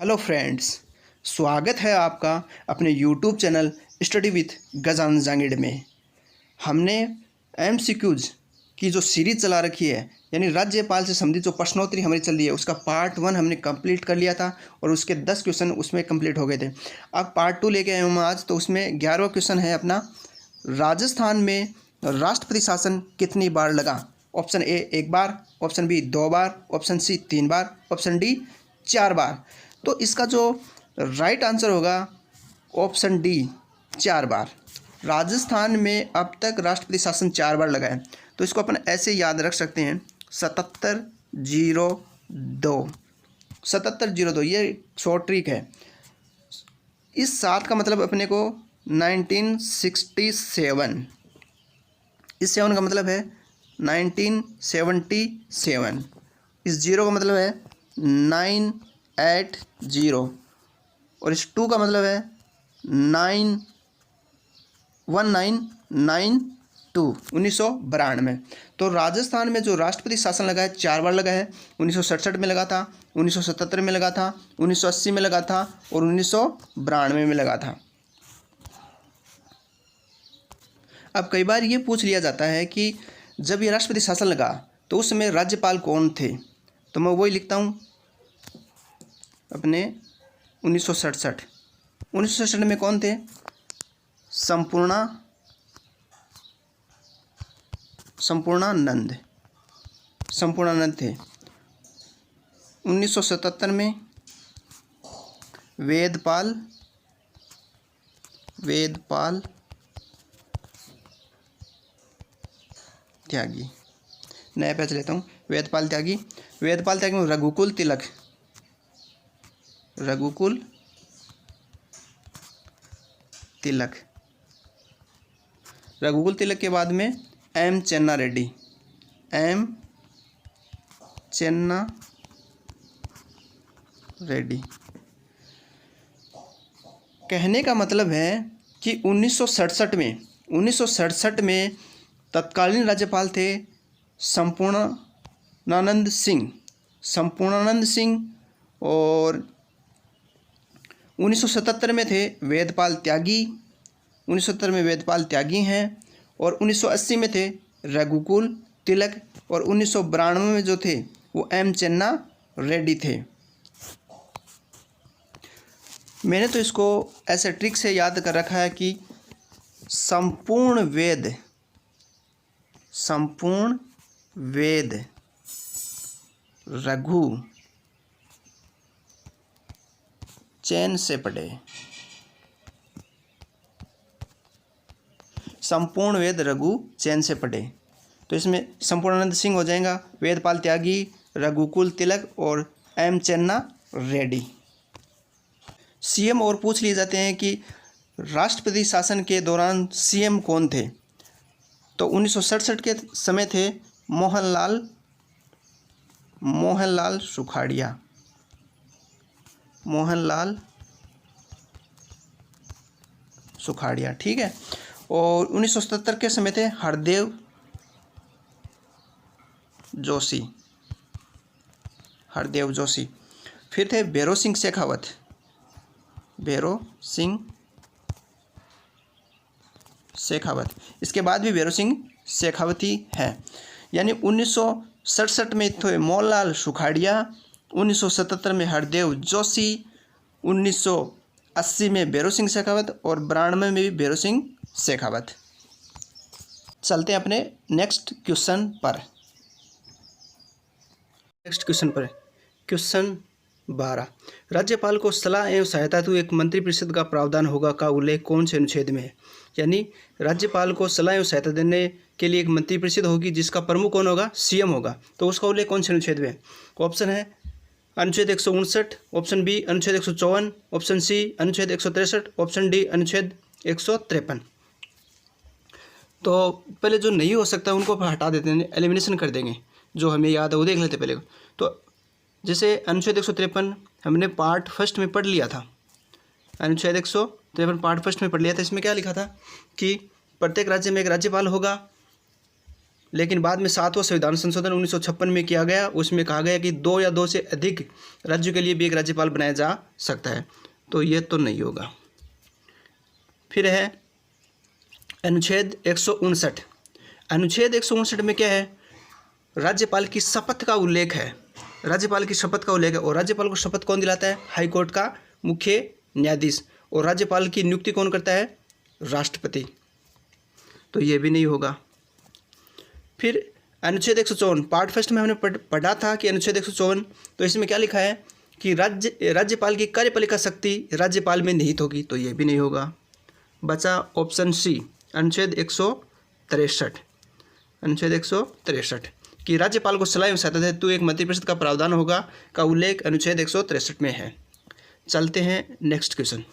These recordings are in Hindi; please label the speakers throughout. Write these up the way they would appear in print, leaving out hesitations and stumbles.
Speaker 1: हेलो फ्रेंड्स, स्वागत है आपका अपने YouTube channel study with Gajan Jangid में। हमने एमसीक्यूज की जो सीरीज चला रखी है, यानी राज्यपाल से संबंधित जो प्रश्नोत्तरी हमारी चल रही है, उसका पार्ट 1 हमने कंप्लीट कर लिया था और उसके 10 क्वेश्चन उसमें कंप्लीट हो गए थे। अब पार्ट 2 लेके आए हम आज, तो उसमें 11वां क्वेश्चन है अपना, राजस्थान में राष्ट्रपति शासन कितनी बार लगा। ऑप्शन ए 1 बार, ऑप्शन बी 2 बार, ऑप्शन सी 3 बार, ऑप्शन डी 4 बार। तो इसका जो राइट आंसर होगा ऑप्शन डी 4 बार। राजस्थान में अब तक राष्ट्रपति शासन 4 बार लगा है, तो इसको अपन ऐसे याद रख सकते हैं 7702। 7702 ये शॉर्ट ट्रिक है। इस 7 का मतलब अपने को 1967, इस 7 का मतलब है 1977, इस 0 का मतलब है 980 और इस 2 का मतलब है 1992। तो राजस्थान में जो राष्ट्रपति शासन लगा है 4 बार लगा है। 1967 में लगा था, 1977 में लगा था, 1980 में लगा था और 1992 में लगा था। अब कई बार ये पूछ लिया जाता है कि जब ये राष्ट्रपति शासन लगा तो उस समय राज्यपाल कौन थे, तो मैं वही लिखता हूँ अपने 1967 में कौन थे, संपूर्णानंद थे। 1977 में वेदपाल त्यागी, नया पेज लेता हूँ, वेदपाल त्यागी में रघुकुल तिलक के बाद में एम चेन्ना रेड्डी। कहने का मतलब है कि 1967 में तत्कालीन राज्यपाल थे संपूर्णानंद सिंह और 1977 में थे वेदपाल त्यागी। 1970 में वेदपाल त्यागी हैं और 1980 में थे रघुकुल तिलक और 1992 में जो थे वो एम चेन्ना रेड्डी थे। मैंने तो इसको ऐसे ट्रिक से याद कर रखा है कि संपूर्ण वेद रघु चैन से पढ़े। संपूर्ण वेद रघु चैन से पढ़े, तो इसमें संपूर्णानंद सिंह हो जाएगा, वेदपाल त्यागी, रघुकुल तिलक और एम चेन्ना रेड्डी। सीएम और पूछ लिए जाते हैं कि राष्ट्रपति शासन के दौरान सीएम कौन थे, तो 1967 के समय थे मोहनलाल सुखाड़िया, ठीक है। और 1977 के समय थे हरदेव जोशी। फिर थे भैरों सिंह शेखावत। इसके बाद भी भैरों सिंह शेखावत ही है। यानी 1967 में थे मोहनलाल सुखाड़िया, 1977 में हरदेव जोशी, 1980 में भैरों सिंह शेखावत और 92 में भी भैरों सिंह शेखावत। चलते हैं अपने नेक्स्ट क्वेश्चन पर। क्वेश्चन 12, राज्यपाल को सलाह एवं सहायता हेतु एक मंत्रिपरिषद का प्रावधान होगा का उल्लेख कौन से अनुच्छेद में है। यानी राज्यपाल को सलाह एवं सहायता देने के लिए एक मंत्रिपरिषद होगी जिसका प्रमुख कौन होगा, सीएम होगा, तो उसका उल्लेख कौन से अनुच्छेद में है। ऑप्शन है अनुच्छेद 159, ऑप्शन बी अनुच्छेद 154, ऑप्शन सी अनुच्छेद 163, ऑप्शन डी अनुच्छेद 153। तो पहले जो नहीं हो सकता उनको हटा देते हैं, एलिमिनेशन कर देंगे, जो हमें याद है वो देख लेते पहले। तो जैसे अनुच्छेद 153 हमने पार्ट फर्स्ट में पढ़ लिया था, अनुच्छेद 153 पार्ट फर्स्ट में पढ़ लिया था। इसमें क्या लिखा था कि प्रत्येक राज्य में एक राज्यपाल होगा लेकिन बाद में 7वां संविधान संशोधन 1956 में किया गया। उसमें कहा गया कि 2 या 2 से अधिक राज्यों के लिए भी एक राज्यपाल बनाया जा सकता है, तो ये तो नहीं होगा। फिर है अनुच्छेद 159। अनुच्छेद 159 में क्या है, राज्यपाल की शपथ का उल्लेख है। राज्यपाल की शपथ का उल्लेख है, और राज्यपाल को शपथ कौन दिलाता है, हाईकोर्ट का मुख्य न्यायाधीश। और राज्यपाल की नियुक्ति कौन करता है, राष्ट्रपति, तो ये भी नहीं होगा। फिर अनुच्छेद 154 पार्ट फर्स्ट में हमने पढ़ा था कि अनुच्छेद 154, तो इसमें क्या लिखा है कि राज्यपाल की कार्यपालिका शक्ति राज्यपाल में निहित होगी, तो ये भी नहीं होगा। बचा ऑप्शन सी अनुच्छेद 163। अनुच्छेद 163 कि राज्यपाल को सलाह एवं सहायता हेतु एक मंत्रिपरिषद का प्रावधान होगा का उल्लेख अनुच्छेद 163 में है। चलते हैं नेक्स्ट क्वेश्चन,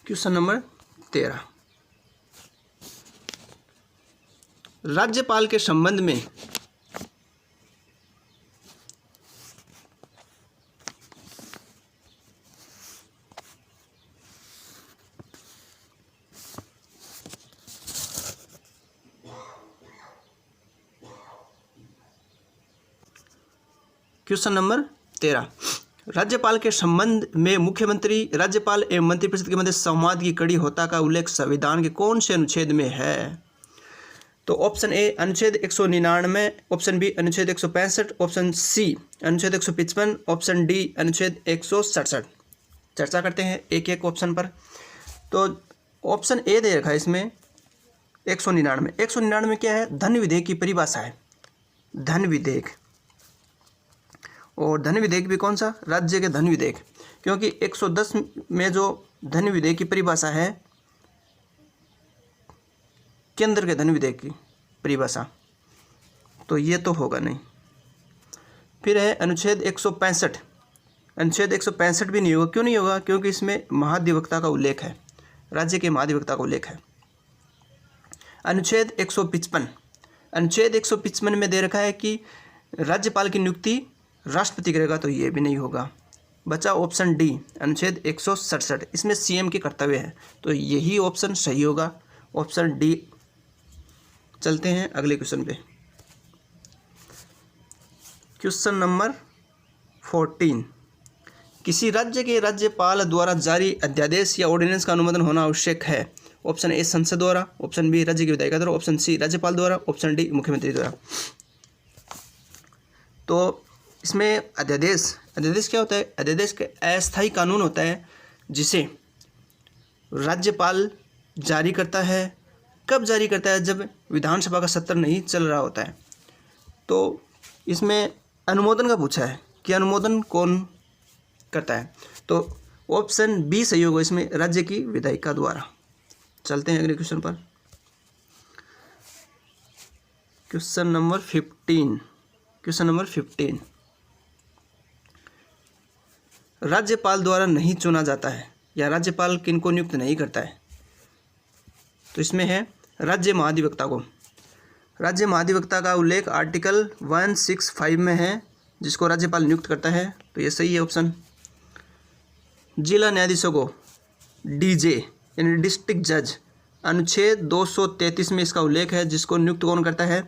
Speaker 1: क्वेश्चन नंबर 13। राज्यपाल के संबंध में क्वेश्चन नंबर 13, राज्यपाल के संबंध में मुख्यमंत्री, राज्यपाल एवं मंत्रिपरिषद के मध्य संवाद की कड़ी होता का उल्लेख संविधान के कौन से अनुच्छेद में है? तो ऑप्शन ए अनुच्छेद 199, ऑप्शन बी अनुच्छेद 165, ऑप्शन सी अनुच्छेद 155, ऑप्शन डी अनुच्छेद 167। चर्चा करते हैं एक एक ऑप्शन पर। तो ऑप्शन ए दे रखा है इसमें 199। 199 क्या है, धन विधेयक की परिभाषा है, धन विधेयक। और धन विधेयक भी कौन सा, राज्य के धन विधेयक, क्योंकि 110 में जो धन विधेयक की परिभाषा है केंद्र के धन विधेयक की परिभाषा, तो ये तो होगा नहीं। फिर है अनुच्छेद 165। अनुच्छेद 165 भी नहीं होगा। क्यों नहीं होगा, क्योंकि इसमें महाधिवक्ता का उल्लेख है, राज्य के महाधिवक्ता का उल्लेख है। अनुच्छेद 155। अनुच्छेद 155 में दे रखा है कि राज्यपाल की नियुक्ति राष्ट्रपति करेगा, तो ये भी नहीं होगा। बचा ऑप्शन डी अनुच्छेद 167, इसमें सीएम के कर्तव्य है, तो यही ऑप्शन सही होगा, ऑप्शन डी। चलते हैं अगले क्वेश्चन पे, क्वेश्चन नंबर 14। किसी राज्य के राज्यपाल द्वारा जारी अध्यादेश या ऑर्डिनेंस का अनुमोदन होना आवश्यक है। ऑप्शन ए संसद द्वारा, ऑप्शन बी राज्य की विधायिका द्वारा, ऑप्शन सी राज्यपाल द्वारा, ऑप्शन डी मुख्यमंत्री द्वारा। तो इसमें अध्यादेश क्या होता है, अध्यादेश का अस्थायी कानून होता है जिसे राज्यपाल जारी करता है। कब जारी करता है, जब विधानसभा का सत्र नहीं चल रहा होता है। तो इसमें अनुमोदन का पूछा है कि अनुमोदन कौन करता है, तो ऑप्शन बी सही होगा इसमें, राज्य की विधायिका द्वारा। चलते हैं अगले क्वेश्चन पर, क्वेश्चन नंबर 15। क्वेश्चन नंबर 15, राज्यपाल द्वारा नहीं चुना जाता है या राज्यपाल किनको नियुक्त नहीं करता है, तो इसमें है राज्य महाधिवक्ता को। राज्य महाधिवक्ता का उल्लेख आर्टिकल 165 में है, जिसको राज्यपाल नियुक्त करता है, तो ये सही है ऑप्शन। जिला न्यायाधीशों को डीजे यानी डिस्ट्रिक्ट जज, अनुच्छेद 233 में इसका उल्लेख है, जिसको नियुक्त कौन करता है,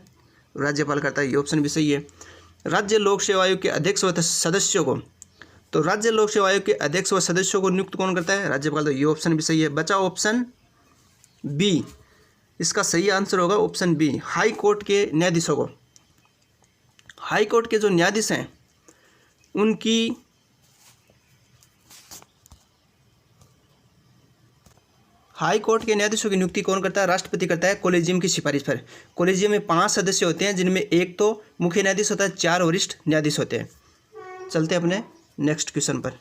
Speaker 1: राज्यपाल करता है, ये ऑप्शन भी सही है। राज्य लोक सेवा आयोग के अध्यक्ष व सदस्यों को, तो राज्य लोक सेवा आयोग के अध्यक्ष व सदस्यों को नियुक्त कौन करता है, राज्यपाल, तो ये ऑप्शन भी सही है। बचा ऑप्शन बी, इसका सही आंसर होगा ऑप्शन बी, हाई कोर्ट के न्यायाधीशों को। हाई कोर्ट के जो न्यायाधीश हैं उनकी हाई कोर्ट के न्यायाधीशों की नियुक्ति कौन करता है, राष्ट्रपति करता है, कोलेजियम की सिफारिश पर। कोलेजियम में 5 सदस्य होते हैं, जिनमें एक तो मुख्य न्यायाधीश होता है, 4 वरिष्ठ न्यायाधीश होते हैं। चलते हैं अपने नेक्स्ट क्वेश्चन पर।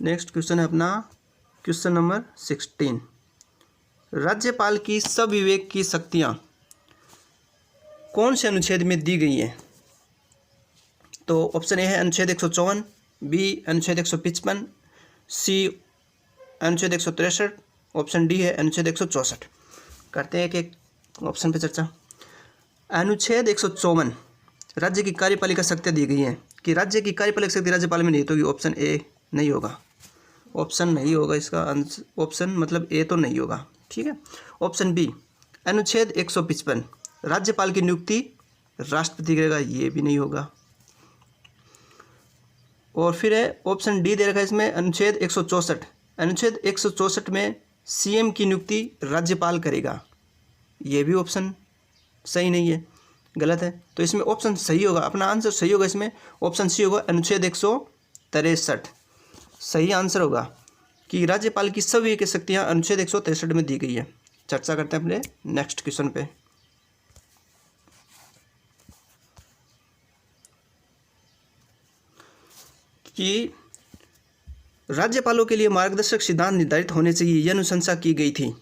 Speaker 1: नेक्स्ट क्वेश्चन है अपना क्वेश्चन नंबर 16। राज्यपाल की स्वविवेक की शक्तियां कौन से अनुच्छेद में दी गई हैं? तो ऑप्शन ए है अनुच्छेद 154, बी अनुच्छेद 155, सी अनुच्छेद 163, ऑप्शन डी है अनुच्छेद 164। करते हैं एक एक ऑप्शन पे चर्चा। अनुच्छेद 154 राज्य की कार्यपालिका शक्तियाँ दी गई हैं कि राज्य की कार्यपालिका शक्ति राज्यपाल में नहीं होगी, ऑप्शन ए नहीं होगा, ऑप्शन नहीं होगा इसका आंसर, ऑप्शन मतलब ए तो नहीं होगा, ठीक है। ऑप्शन बी अनुच्छेद 155 राज्यपाल की नियुक्ति राष्ट्रपति करेगा, ये भी नहीं होगा। और फिर है ऑप्शन डी दे रखा है इसमें अनुच्छेद 164, अनुच्छेद 164 में सीएम की नियुक्ति राज्यपाल करेगा, ये भी ऑप्शन सही नहीं है, गलत है। तो इसमें ऑप्शन सही होगा, अपना आंसर सही होगा इसमें ऑप्शन सी होगा, अनुच्छेद 163 सही आंसर होगा कि राज्यपाल की सभी की शक्तियाँ अनुच्छेद 163 में दी गई है। चर्चा करते हैं अपने नेक्स्ट क्वेश्चन पे। कि राज्यपालों के लिए मार्गदर्शक सिद्धांत निर्धारित होने चाहिए, यह अनुशंसा की गई थी।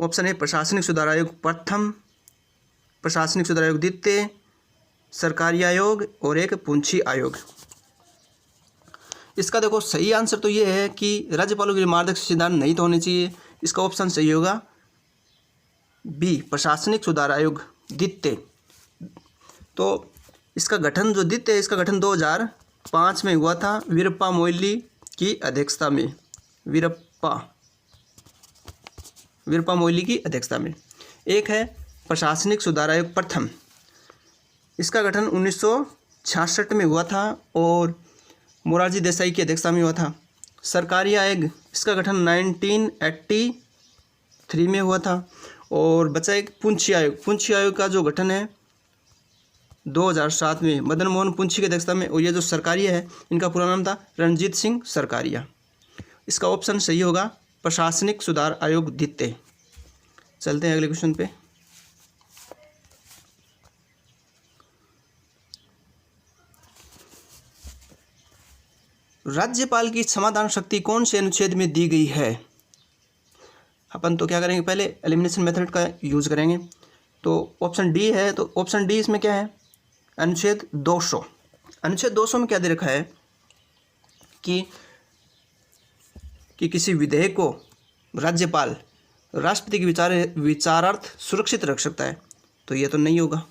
Speaker 1: ऑप्शन ए प्रशासनिक सुधार आयोग प्रथम, प्रशासनिक सुधार आयोग द्वितीय, सरकारी आयोग और एक पूंछी आयोग। इसका देखो सही आंसर तो ये है कि राज्यपालों के लिए मार्गदर्शक सिद्धांत नहीं तो होने चाहिए, इसका ऑप्शन सही होगा बी प्रशासनिक सुधार आयोग द्वितीय। तो इसका गठन जो द्वितीय, इसका गठन 2005 में हुआ था वीरप्पा मोइली की अध्यक्षता में, वीरप्पा मोइली की अध्यक्षता में। एक है प्रशासनिक सुधार आयोग प्रथम, इसका गठन 1966 में हुआ था और मोरारजी देसाई की अध्यक्षता में हुआ था। सरकारी आयोग, इसका गठन 1983 में हुआ था। और बचा एक पूंछी आयोग, पूंछी आयोग का जो गठन है 2007 में मदन मोहन पूंछी की अध्यक्षता में। और ये जो सरकारिया है इनका पूरा नाम था रणजीत सिंह सरकारिया। इसका ऑप्शन सही होगा प्रशासनिक सुधार आयोग द्वितीय। चलते हैं अगले क्वेश्चन पे। राज्यपाल की समाधान शक्ति कौन से अनुच्छेद में दी गई है? अपन तो क्या करेंगे, पहले एलिमिनेशन मेथड का यूज करेंगे। तो ऑप्शन डी है, तो ऑप्शन डी इसमें क्या है, अनुच्छेद 200। अनुच्छेद 200 में क्या दे रखा है कि किसी विधेयक को राज्यपाल राष्ट्रपति के विचारार्थ सुरक्षित रख सकता है, तो ये तो नहीं होगा।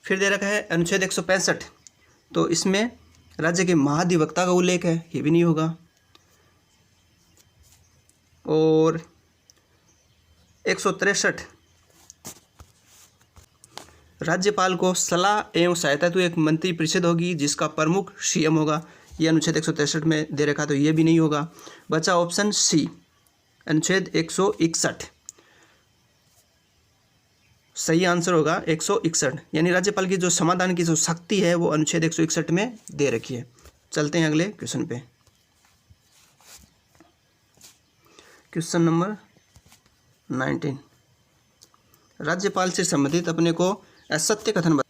Speaker 1: फिर दे रखा है अनुच्छेद 165, तो इसमें राज्य के महाधिवक्ता का उल्लेख है, ये भी नहीं होगा। और 163 राज्यपाल को सलाह एवं सहायता तो एक मंत्री परिषद होगी जिसका प्रमुख सीएम होगा, ये अनुच्छेद 163 में दे रखा, तो ये भी नहीं होगा। बचा ऑप्शन सी अनुच्छेद 161, सही आंसर होगा 161, यानी राज्यपाल की जो समाधान की जो शक्ति है वो अनुच्छेद 161 में दे रखी है। चलते हैं अगले क्वेश्चन पे। क्वेश्चन नंबर 19, राज्यपाल से संबंधित अपने को असत्य कथन।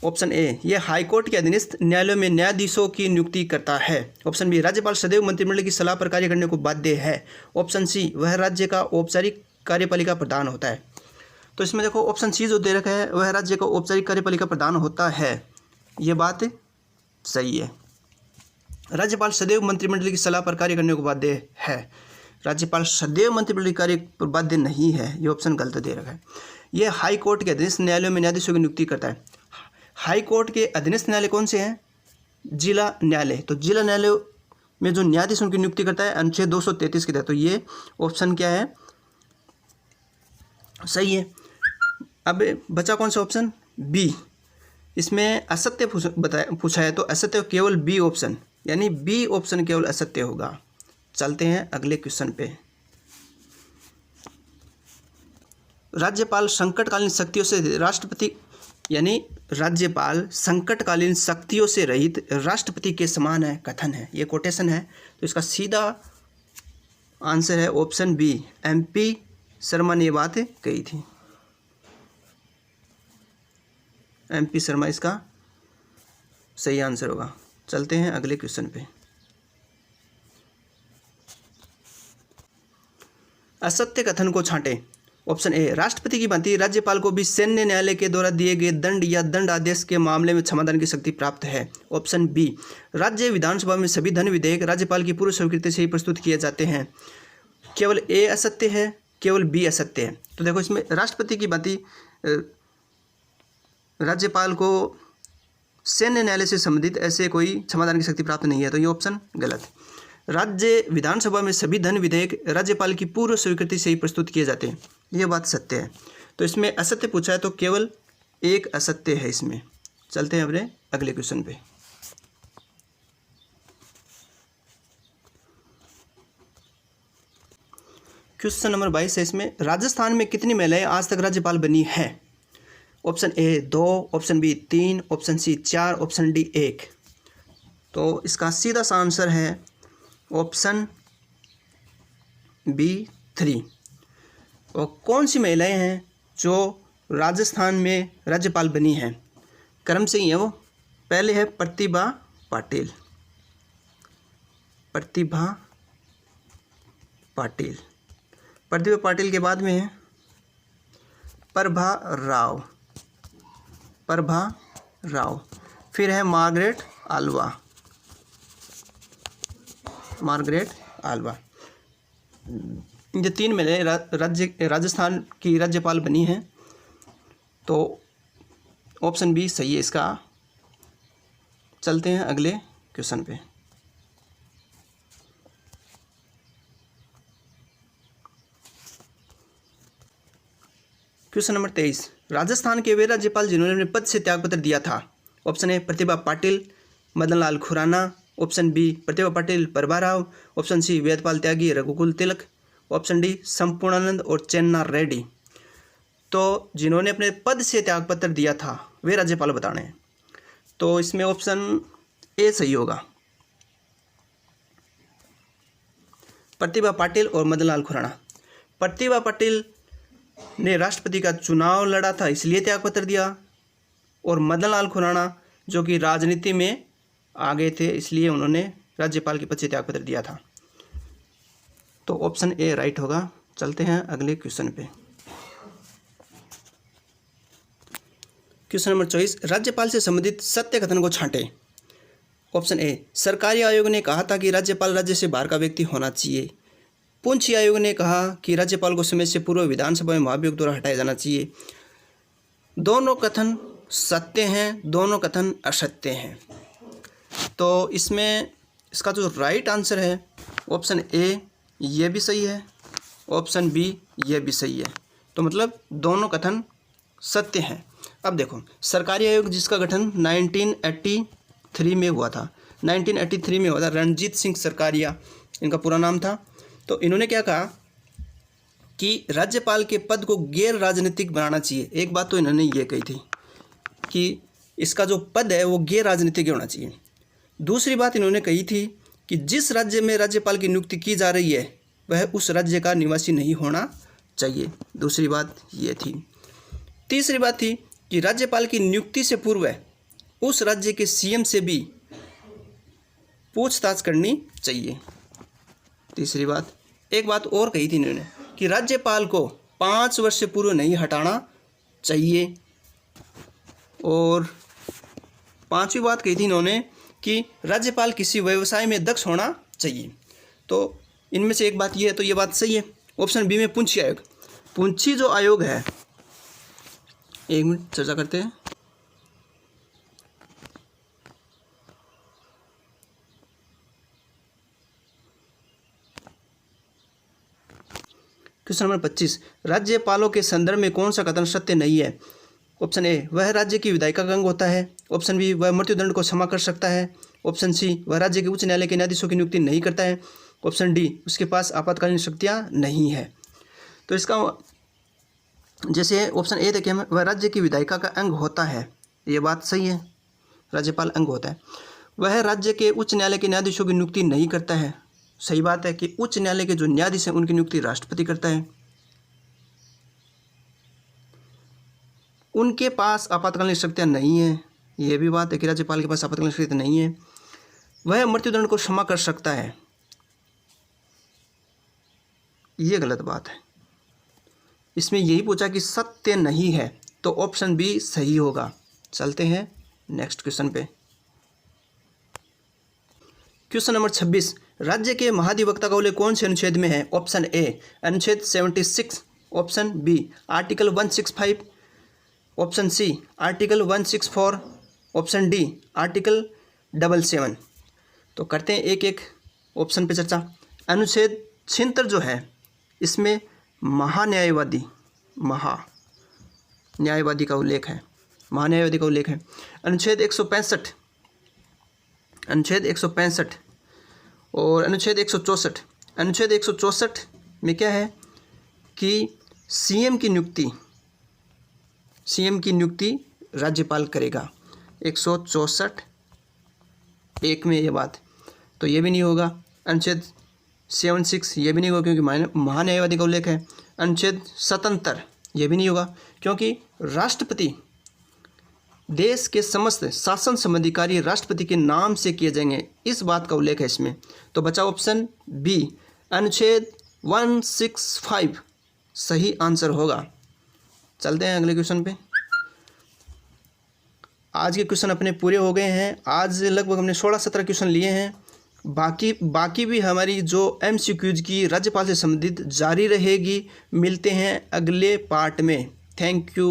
Speaker 1: ऑप्शन ए, यह हाईकोर्ट के अधीनस्थ न्यायालयों में न्यायाधीशों की नियुक्ति करता है। ऑप्शन बी, राज्यपाल सदैव मंत्रिमंडल की सलाह पर कार्य करने को बाध्य है। ऑप्शन सी, वह राज्य का औपचारिक कार्यपालिका प्रधान होता है। तो इसमें देखो ऑप्शन सी जो दे रखा है, वह राज्य का औपचारिक कार्यपालिका प्रधान होता है, ये बात सही है। राज्यपाल सदैव मंत्रिमंडल की सलाह पर कार्य करने को बाध्य है, राज्यपाल सदैव मंत्रिमंडल के कार्य पर बाध्य नहीं है, ये ऑप्शन गलत दे रखा है। यह हाई कोर्ट के अधीनस्थ न्यायालयों में न्यायाधीशों की नियुक्ति करता है। हाई कोर्ट के अधीनस्थ न्यायालय कौन से हैं? जिला न्यायालय। तो जिला न्यायालय में जो न्यायाधीश उनकी नियुक्ति करता है अनुच्छेद 233 के तहत, तो ये ऑप्शन क्या है, सही है। अब बचा कौन सा ऑप्शन, बी। इसमें असत्य पूछा है, तो असत्य केवल बी ऑप्शन, यानी बी ऑप्शन केवल असत्य होगा। चलते हैं अगले क्वेश्चन पे। राज्यपाल संकटकालीन शक्तियों से राष्ट्रपति, यानी राज्यपाल संकटकालीन शक्तियों से रहित राष्ट्रपति के समान है, कथन है, ये कोटेशन है। तो इसका सीधा आंसर है ऑप्शन बी, MP शर्मा ने ये बात कही थी। MP शर्मा इसका सही आंसर होगा। चलते हैं अगले क्वेश्चन पे। असत्य कथन को छांटे। ऑप्शन ए, राष्ट्रपति की भांति राज्यपाल को भी सैन्य न्यायालय के द्वारा दिए गए दंड या दंड आदेश के मामले में क्षमादान की शक्ति प्राप्त है। ऑप्शन बी, राज्य विधानसभा में सभी धन विधेयक राज्यपाल की पूर्व स्वीकृति से ही प्रस्तुत किए जाते हैं। केवल ए असत्य है, केवल बी असत्य है। तो देखो इसमें राष्ट्रपति की भांति राज्यपाल को सैन्य न्यायालय से संबंधित ऐसे कोई समाधान की शक्ति प्राप्त नहीं है, तो ये ऑप्शन गलत है। राज्य विधानसभा में सभी धन विधेयक राज्यपाल की पूर्व स्वीकृति से ही प्रस्तुत किए जाते हैं, ये बात सत्य है। तो इसमें असत्य पूछा है तो केवल एक असत्य है इसमें। चलते हैं अपने अगले क्वेश्चन पे। क्वेश्चन नंबर 22 है इसमें, राजस्थान में कितनी महिलाएं आज तक राज्यपाल बनी है? Option A 2, option B 3, option C 4, option D 1। तो इसका सीधा सा आंसर है ऑप्शन बी 3। और कौन सी महिलाएं हैं जो राजस्थान में राज्यपाल बनी हैं? क्रम से ही है वो। पहले है प्रतिभा पाटिल, प्रतिभा पाटिल। प्रतिभा पाटिल के बाद में है प्रभा राव, प्रभा राव। फिर है मार्गरेट आल्वा, मार्गरेट आल्वा। ये 3 महिलाएं राजस्थान की राज्यपाल बनी हैं, तो ऑप्शन बी सही है इसका। चलते हैं अगले क्वेश्चन पे। क्वेश्चन नंबर 23, राजस्थान के वे राज्यपाल जिन्होंने अपने पद से त्यागपत्र दिया था? Option A Pratibha Patil, Madan Lal Khurana, option B Pratibha Patil, Prabha Rao, option C Vedpal Tyagi, Raghukul Tilak, option D Sampurnanand और चेन्ना रेड्डी। तो जिन्होंने अपने पद से त्यागपत्र दिया था वे राज्यपाल बताने हैं, तो इसमें ऑप्शन ए सही होगा, प्रतिभा पाटिल और मदन लाल खुराना। प्रतिभा पाटिल ने राष्ट्रपति का चुनाव लड़ा था इसलिए त्यागपत्र दिया, और मदन लाल खुराना जो कि राजनीति में आगे थे इसलिए उन्होंने राज्यपाल के पद से त्यागपत्र दिया था। तो ऑप्शन ए राइट होगा। चलते हैं अगले क्वेश्चन पे। क्वेश्चन नंबर 24, राज्यपाल से संबंधित सत्य कथन को छांटे। ऑप्शन ए, सरकारी आयोग ने कहा था कि राज्यपाल राज्य से बाहर का व्यक्ति होना चाहिए। पूंछी आयोग ने कहा कि राज्यपाल को समय से पूर्व विधानसभा में महाभियोग द्वारा हटाया जाना चाहिए। दोनों कथन सत्य हैं, दोनों कथन असत्य हैं। तो इसमें इसका जो राइट आंसर है ऑप्शन ए ये भी सही है, ऑप्शन बी ये भी सही है। तो मतलब दोनों कथन सत्य हैं। अब देखो, सरकारी आयोग जिसका गठन 1983 में हुआ था, 1983 में हुआ था, रणजीत सिंह सरकारिया इनका पूरा नाम था। तो इन्होंने क्या कहा कि राज्यपाल के पद को गैर राजनीतिक बनाना चाहिए। एक बात तो इन्होंने ये कही थी कि इसका जो पद है वो गैर राजनीतिक होना चाहिए। दूसरी बात इन्होंने कही थी कि जिस राज्य में राज्यपाल की नियुक्ति की जा रही है वह उस राज्य का निवासी नहीं होना चाहिए। दूसरी बात ये थी। तीसरी बात थी कि राज्यपाल की नियुक्ति से पूर्व उस राज्य के सीएम से भी पूछताछ करनी चाहिए। तीसरी बात, एक बात और कही थी इन्होंने कि राज्यपाल को 5 वर्ष से पूर्व नहीं हटाना चाहिए। और पांचवी बात कही थी इन्होंने कि राज्यपाल किसी व्यवसाय में दक्ष होना चाहिए। तो इनमें से एक बात ये है, तो ये बात सही है। ऑप्शन बी में पूंछी आयोग, पूंछी जो आयोग है, एक मिनट चर्चा करते हैं। क्वेश्चन नंबर 25, राज्यपालों के संदर्भ में कौन सा कथन सत्य नहीं है? ऑप्शन ए, वह राज्य की विधायिका का अंग होता है। ऑप्शन बी, वह मृत्युदंड को क्षमा कर सकता है। ऑप्शन सी, वह राज्य के उच्च न्यायालय के न्यायाधीशों की नियुक्ति नहीं करता है। ऑप्शन डी, उसके पास आपातकालीन शक्तियाँ नहीं है। तो इसका जैसे ऑप्शन ए देखें, वह राज्य की विधायिका का अंग होता है, ये बात सही है, राज्यपाल अंग होता है। वह राज्य के उच्च न्यायालय के न्यायाधीशों की नियुक्ति नहीं करता है, सही बात है कि उच्च न्यायालय के जो न्यायाधीश हैं उनकी नियुक्ति राष्ट्रपति करता है। उनके पास आपातकालीन शक्तियाँ नहीं है, ये भी बात है कि राज्यपाल के पास आपातकालीन शक्तियाँ नहीं है। वह मृत्युदंड को क्षमा कर सकता है, ये गलत बात है। इसमें यही पूछा कि सत्य नहीं है, तो ऑप्शन बी सही होगा। चलते हैं नेक्स्ट क्वेश्चन पे। क्वेश्चन नंबर 26, राज्य के महाधिवक्ता का उल्लेख कौन से अनुच्छेद में है? ऑप्शन ए अनुच्छेद 76, option B article 165, option C article 164, option D article 77। तो करते हैं एक एक ऑप्शन पे चर्चा। अनुच्छेद 76 जो है इसमें महान्यायवादी का उल्लेख है, महान्यायवादी का उल्लेख है। अनुच्छेद 165 और अनुच्छेद 164। अनुच्छेद 164 में क्या है कि सीएम की नियुक्ति राज्यपाल करेगा। 164 एक में ये बात, तो ये भी नहीं होगा। अनुच्छेद 76 ये भी नहीं होगा क्योंकि महान्यायवादी का उल्लेख है। अनुच्छेद 77 ये भी नहीं होगा क्योंकि राष्ट्रपति, देश के समस्त शासन संबंधी कार्य राष्ट्रपति के नाम से किए जाएंगे, इस बात का उल्लेख है इसमें। तो बचा ऑप्शन बी अनुच्छेद 165 सही आंसर होगा। चलते हैं अगले क्वेश्चन पे। आज के क्वेश्चन अपने पूरे हो गए हैं। आज लगभग हमने 16-17 क्वेश्चन लिए हैं। बाकी भी हमारी जो MCQs की राज्यपाल से संबंधित जारी रहेगी। मिलते हैं अगले पार्ट में। Thank you.